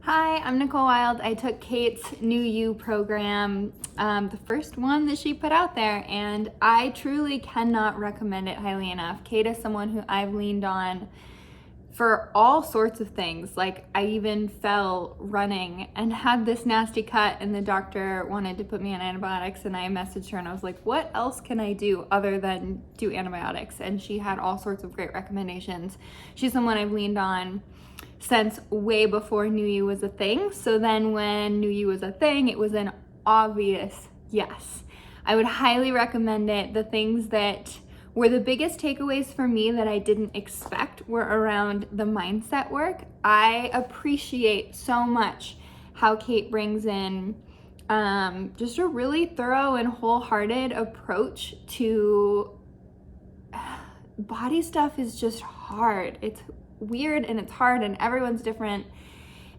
Hi, I'm Nicole Wild. I took Kate's New You program, the first one that she put out there, and I truly cannot recommend it highly enough. Kate is someone who I've leaned on for all sorts of things. Like, I even fell running and had this nasty cut, and the doctor wanted to put me on antibiotics, and I messaged her and I was like, what else can I do other than do antibiotics? And she had all sorts of great recommendations. She's someone I've leaned on since way before New You was a thing. So then when New You was a thing, it was an obvious yes. I would highly recommend it. The things that were the biggest takeaways for me that I didn't expect were around the mindset work. I appreciate so much how Kate brings in just a really thorough and wholehearted approach to body stuff. Is just hard. It's weird and it's hard and everyone's different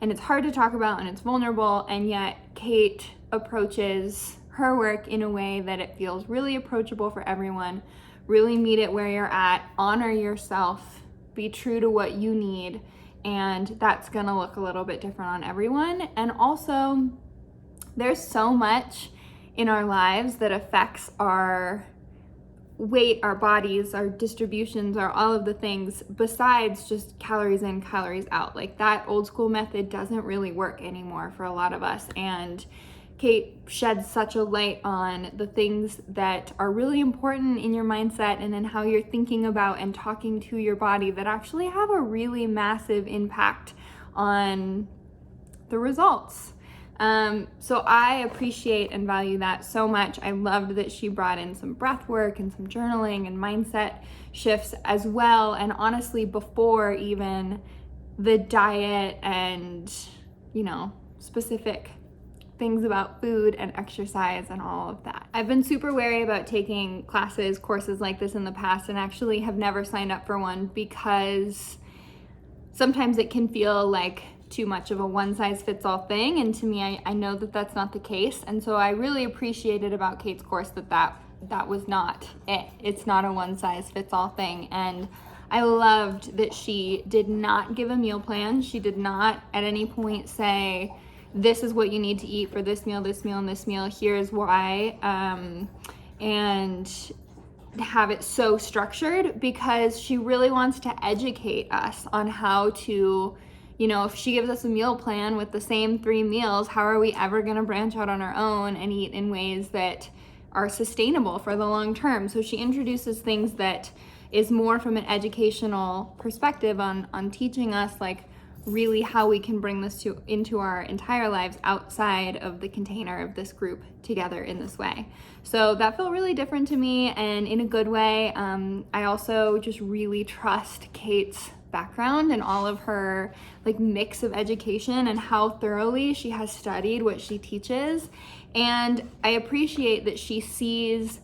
and it's hard to talk about and it's vulnerable, and yet Kate approaches her work in a way that it feels really approachable for everyone. Really meet it where you're at, honor yourself, be true to what you need, and that's gonna look a little bit different on everyone. And also, there's so much in our lives that affects our weight, our bodies, our distributions, our all of the things besides just calories in, calories out. Like, that old school method doesn't really work anymore for a lot of us. And Kate sheds such a light on the things that are really important in your mindset and in how you're thinking about and talking to your body that actually have a really massive impact on the results. So I appreciate and value that so much. I loved that she brought in some breath work and some journaling and mindset shifts as well. And honestly, before even the diet and, specific things about food and exercise and all of that. I've been super wary about taking courses like this in the past, and actually have never signed up for one because sometimes it can feel like too much of a one-size-fits-all thing, and to me, I know that that's not the case. And so I really appreciated about Kate's course that was not it. It's not a one-size-fits-all thing, and I loved that she did not give a meal plan. She did not at any point say, this is what you need to eat for this meal, and this meal, here's why, and have it so structured, because she really wants to educate us on how to, if she gives us a meal plan with the same 3 meals, how are we ever going to branch out on our own and eat in ways that are sustainable for the long term? So she introduces things that is more from an educational perspective on teaching us, like, really how we can bring this into our entire lives outside of the container of this group together in this way. So that felt really different to me, and in a good way. I also just really trust Kate's background and all of her mix of education and how thoroughly she has studied what she teaches. And I appreciate that she sees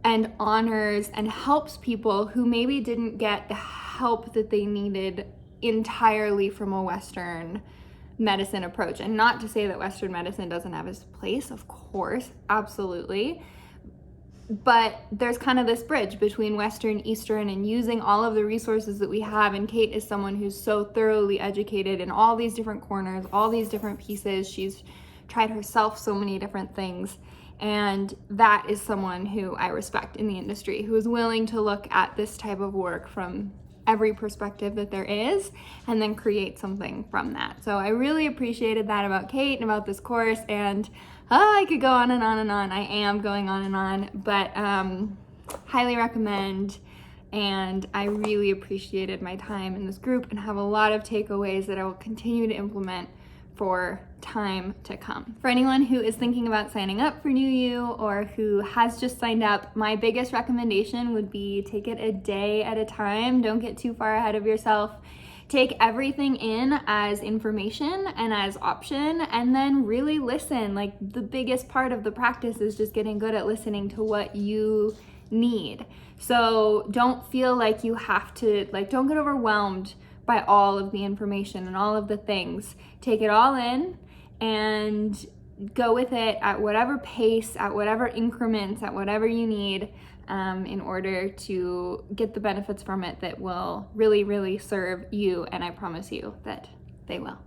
and honors and helps people who maybe didn't get the help that they needed entirely from a Western medicine approach. And not to say that Western medicine doesn't have its place, of course, absolutely. But there's kind of this bridge between Western, Eastern, and using all of the resources that we have. And Kate is someone who's so thoroughly educated in all these different corners, all these different pieces. She's tried herself so many different things. And that is someone who I respect in the industry, who is willing to look at this type of work from every perspective that there is and then create something from that. So I really appreciated that about Kate and about this course. And I could go on and on and on. I am going on and on, but highly recommend. And I really appreciated my time in this group and have a lot of takeaways that I will continue to implement for time to come. For anyone who is thinking about signing up for New You or who has just signed up, my biggest recommendation would be take it a day at a time. Don't get too far ahead of yourself. Take everything in as information and as option, and then really listen. Like, the biggest part of the practice is just getting good at listening to what you need. So don't feel like you have to, don't get overwhelmed by all of the information and all of the things. Take it all in and go with it at whatever pace, at whatever increments, at whatever you need, in order to get the benefits from it that will really, really serve you. And I promise you that they will.